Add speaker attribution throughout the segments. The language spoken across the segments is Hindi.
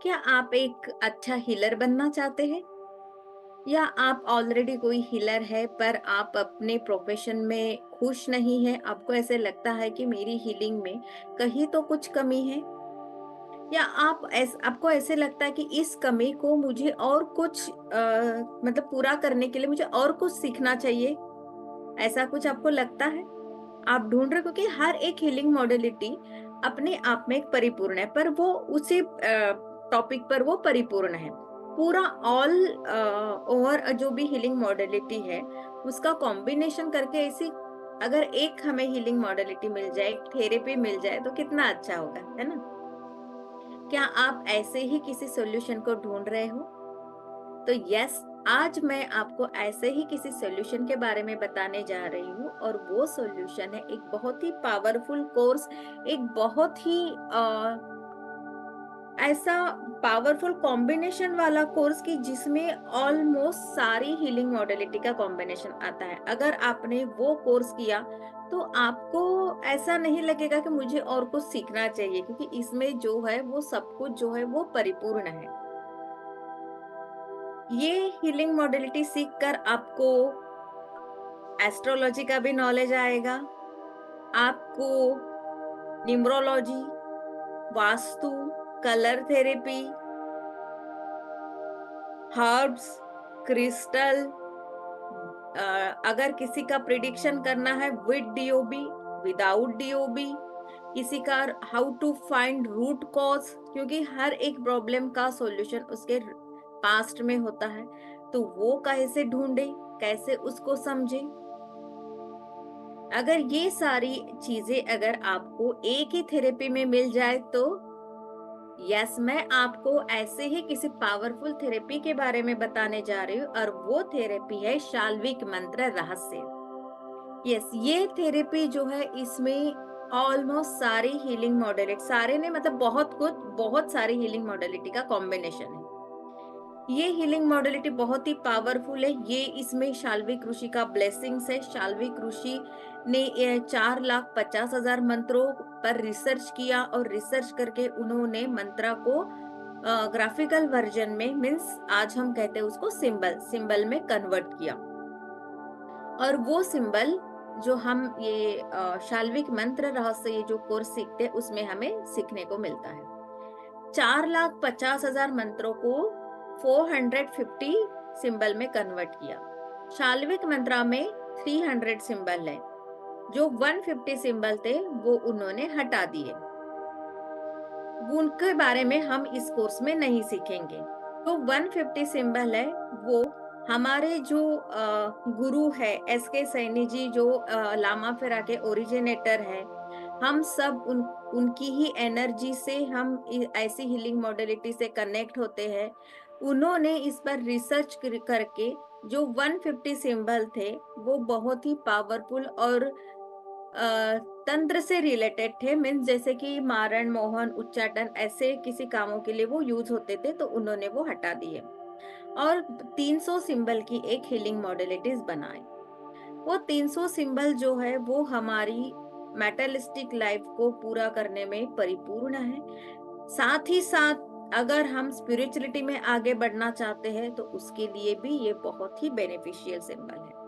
Speaker 1: क्या आप एक अच्छा हीलर बनना चाहते हैं? या आप ऑलरेडी कोई हीलर है पर आप अपने प्रोफेशन में खुश नहीं हैं? आपको ऐसे लगता है कि मेरी हीलिंग में कहीं तो कुछ कमी है? या आपको ऐसे लगता है कि इस कमी को मुझे और कुछ मतलब पूरा करने के लिए मुझे और कुछ सीखना चाहिए? ऐसा कुछ आपको लगता है? आप ढूँढ रहे हो क्योंकि हर एक हीलिंग मॉडलिटी अपने आप में एक परिपूर्ण है, पर वो उसी टॉपिक पर वो परिपूर्ण है। पूरा ओवर जो भी हीलिंग मॉडलिटी है, उसका कॉम्बिनेशन करके ऐसी अगर एक हमें हीलिंग मॉडलिटी मिल जाए, एक थेरेपी मिल जाए तो कितना अच्छा होगा, है ना? क्या आप ऐसे ही किसी सॉल्यूशन को ढूँढ रहे हो? तो यस, आज मैं आपको ऐसे ही किसी सॉल्यूशन के बारे में बताने जा रही हूँ और वो सॉल्यूशन है एक बहुत ही पावरफुल कोर्स, एक बहुत ही ऐसा पावरफुल कॉम्बिनेशन वाला कोर्स कि जिसमें ऑलमोस्ट सारी हीलिंग मॉडलिटी का कॉम्बिनेशन आता है। अगर आपने वो कोर्स किया तो आपको ऐसा नहीं लगेगा कि मुझे और कुछ सीखना चाहिए, क्योंकि इसमें जो है वो सब कुछ जो है वो परिपूर्ण है। ये हीलिंग मॉडलिटी सीखकर आपको एस्ट्रोलॉजी का भी नॉलेज आएगा, आपको numerology, vastu, colour therapy, herbs, crystal, अगर किसी का प्रिडिक्शन करना है विद डीओबी, विदाउट डीओबी, किसी का how to find root cause, क्योंकि हर एक प्रॉब्लम का सॉल्यूशन उसके पास्ट में होता है, तो वो कैसे ढूंढे, कैसे उसको समझे। अगर ये सारी चीजें अगर आपको एक ही थेरेपी में मिल जाए तो यस, मैं आपको ऐसे ही किसी पावरफुल थेरेपी के बारे में बताने जा रही हूँ और वो थेरेपी है शाल्विक मंत्र रहस्य। यस, ये थेरेपी जो है इसमें ऑलमोस्ट सारी हीलिंग मॉडलिटी, सारे ने मतलब बहुत सारी हीलिंग मॉडलिटी का कॉम्बिनेशन है। ये हीलिंग मॉडलिटी बहुत ही पावरफुल है। ये इसमें शाल्विक ऋषि का ब्लेसिंग्स है। शाल्विक ऋषि ने 4,50,000 मंत्रों पर रिसर्च किया और रिसर्च करके उन्होंने मंत्रा को ग्राफिकल वर्जन में, मीन्स आज हम कहते हैं उसको सिंबल सिंबल में कन्वर्ट किया। और वो सिंबल जो हम ये शाल्विक मंत्र रहस्य ये जो कोर्स सीखते हैं उसमें हमें सीखने को मिलता है। 4,50,000 मंत्रों को 450 सिंबल में कन्वर्ट किया। शाल्विक मंत्रा में 300 सिंबल है, जो 150 सिंबल थे वो उन्होंने हटा दिए। उनके बारे में हम इस कोर्स में नहीं सीखेंगे। तो 150 सिंबल है वो हमारे जो गुरु है एस के सैनी जी, जो लामा फेरा के ओरिजिनेटर है। हम सब उनकी ही एनर्जी से हम ऐसी हीलिंग मॉडलिटी से कनेक्ट होते हैं। उन्होंने इस पर रिसर्च करके जो 150 सिंबल थे वो बहुत ही पावरफुल और तंत्र से रिलेटेड थे, मीन्स जैसे कि मारण मोहन उच्चाटन ऐसे किसी कामों के लिए वो यूज होते थे, तो उन्होंने वो हटा दिए और 300 सिंबल की एक हीलिंग मॉडलिटीज बनाई। वो 300 सिंबल जो है वो हमारी मेटलिस्टिक लाइफ को पूरा करने में परिपूर्ण है। साथ ही साथ अगर हम स्पिरिचुअलिटी में आगे बढ़ना चाहते हैं तो उसके लिए भी ये बहुत ही बेनिफिशियल सिंबल है।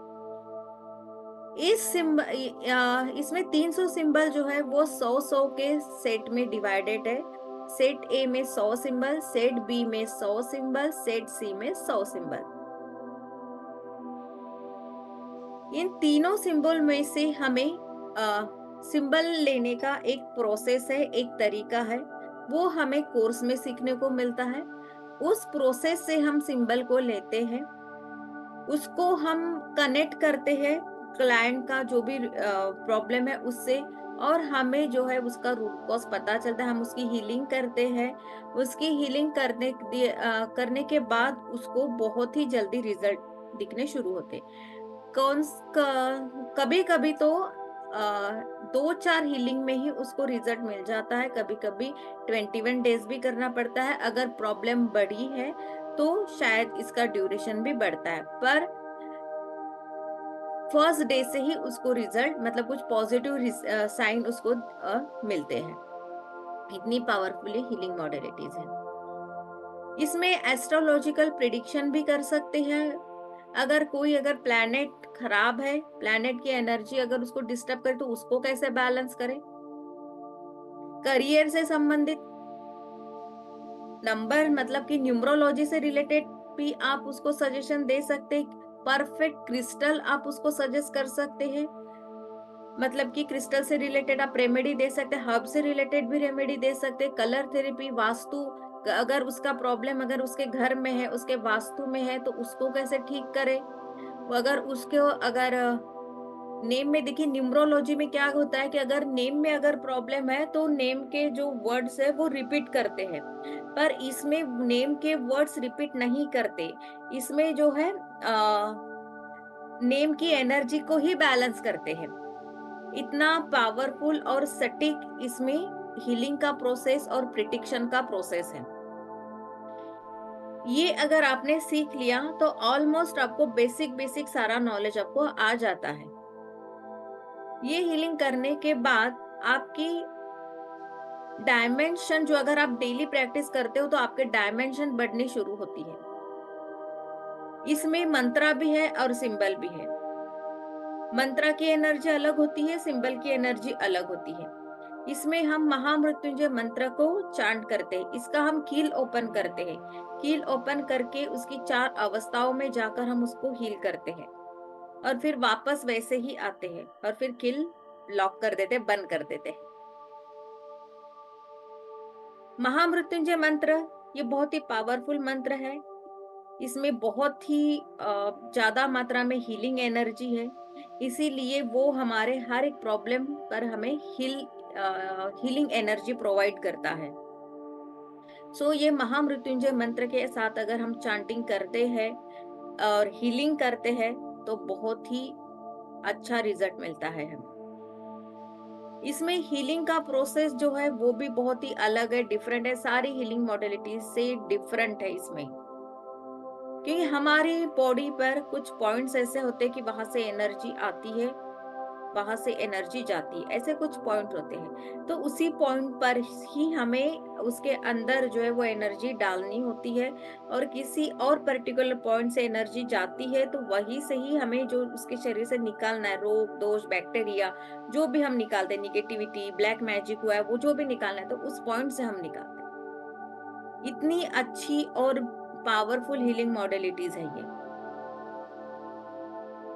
Speaker 1: इसमें 300 सिंबल जो है वो 100-100 के सेट में डिवाइडेड है। सेट ए में 100 सिंबल, सेट बी में 100 सिंबल, सेट सी में 100 सिंबल। इन तीनों सिंबल में से हमें सिंबल लेने का एक प्रोसेस है, एक तरीका है, वो हमें कोर्स में सीखने को मिलता है। उस प्रोसेस से हम सिंबल को लेते हैं, उसको हम कनेक्ट करते हैं क्लाइंट का जो भी प्रॉब्लम है उससे, और हमें जो है उसका रूट कॉज पता चलता है। हम उसकी हीलिंग करते हैं। उसकी हीलिंग करने के बाद उसको बहुत ही जल्दी रिजल्ट दिखने शुरू होते। कभी कभी तो 2-4 हीलिंग में ही उसको रिजल्ट मिल जाता है। कभी कभी 21 डेज भी करना पड़ता है। अगर प्रॉब्लम बड़ी है तो शायद इसका ड्यूरेशन भी बढ़ता है, पर फर्स्ट डे से ही उसको रिजल्ट मतलब कुछ पॉजिटिव साइन उसको मिलते हैं। इतनी पावरफुली हीलिंग मॉडलिटीज हैं। इसमें एस्ट्रोलॉजिकल प्रिडिक्शन भी कर सकते हैं। अगर प्लैनेट खराब है, प्लैनेट की एनर्जी अगर उसको डिस्टर्ब करे तो उसको कैसे बैलेंस करें। करियर से संबंधित नंबर मतलब कि न्यूमरोलॉजी से रिलेटेड भी आप उसको सजेशन दे सकते हैं। परफेक्ट क्रिस्टल आप उसको सजेस्ट कर सकते हैं। मतलब कि क्रिस्टल से रिलेटेड आप रेमेडी दे सकते हैं, हर्ब से रिलेटेड भी रेमेडी दे सकते हैं, कलर थेरेपी, वास्तु, अगर उसका प्रॉब्लम अगर उसके घर में है, उसके वास्तु में है तो उसको कैसे ठीक करें। अगर उसको अगर नेम में देखिए न्यूमरोलॉजी में क्या होता है कि अगर नेम में अगर प्रॉब्लम है तो नेम के जो वर्ड्स है वो रिपीट करते हैं, पर इसमें नेम के वर्ड्स रिपीट नहीं करते। इसमें जो है नेम की एनर्जी को ही बैलेंस करते हैं। इतना पावरफुल और सटीक इसमें हीलिंग का प्रोसेस और प्रिडिक्शन का प्रोसेस है। ये अगर आपने सीख लिया तो ऑलमोस्ट आपको बेसिक बेसिक सारा नॉलेज आपको आ जाता है। ये हीलिंग करने के बाद आपकी डायमेंशन, जो अगर आप डेली प्रैक्टिस करते हो तो आपके डायमेंशन बढ़नी शुरू होती है। इसमें मंत्रा भी है और सिंबल भी है। मंत्रा की एनर्जी अलग होती है, सिंबल की एनर्जी अलग होती है। इसमें हम महामृत्युंजय मंत्र को चांट करते हैं। इसका हम कील ओपन करते हैं। कील ओपन करके उसकी 4 अवस्थाओं में जाकर हम उसको हील करते हैं और फिर वापस वैसे ही आते हैं और फिर कील लॉक कर देते हैं, बंद कर देते हैं। महामृत्युंजय मंत्र ये बहुत ही पावरफुल मंत्र है। इसमें बहुत ही ज्यादा मात्रा में हीलिंग एनर्जी है, इसीलिए वो हमारे हर एक प्रॉब्लम पर हमें हीलिंग एनर्जी प्रोवाइड करता है। सो ये महामृत्युंजय मंत्र के साथ अगर हम चांटिंग करते हैं और हीलिंग करते हैं तो बहुत ही अच्छा रिजल्ट मिलता है हमें। इसमें हीलिंग का प्रोसेस जो है वो भी बहुत ही अलग है, डिफरेंट है, सारी हीलिंग मॉडलिटीज से डिफरेंट है इसमें। क्योंकि हमारी बॉडी पर कुछ पॉइंट्स ऐसे होते हैं कि वहां से एनर्जी आती है, वहां से एनर्जी जाती है, ऐसे कुछ पॉइंट होते हैं। तो उसी पॉइंट पर ही हमें उसके अंदर जो है वो एनर्जी डालनी होती है, और किसी और पर्टिकुलर पॉइंट से एनर्जी जाती है तो वही से ही हमें जो उसके शरीर से निकालना है, रोग दोष बैक्टीरिया जो भी हम निकालते हैं, निगेटिविटी ब्लैक मैजिक हुआ है, वो जो भी निकालना है तो उस पॉइंट से हम निकालते हैं। इतनी अच्छी और पावरफुल हीलिंग मॉडलिटीज है ये।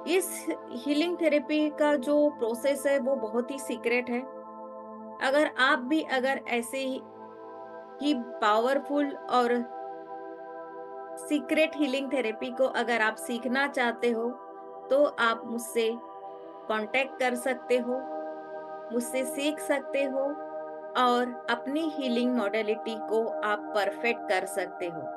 Speaker 1: इस हीलिंग थेरेपी का जो प्रोसेस है वो बहुत ही सीक्रेट है। अगर आप भी अगर ऐसे ही पावरफुल और सीक्रेट हीलिंग थेरेपी को अगर आप सीखना चाहते हो तो आप मुझसे कांटेक्ट कर सकते हो, मुझसे सीख सकते हो और अपनी हीलिंग मॉडलिटी को आप परफेक्ट कर सकते हो।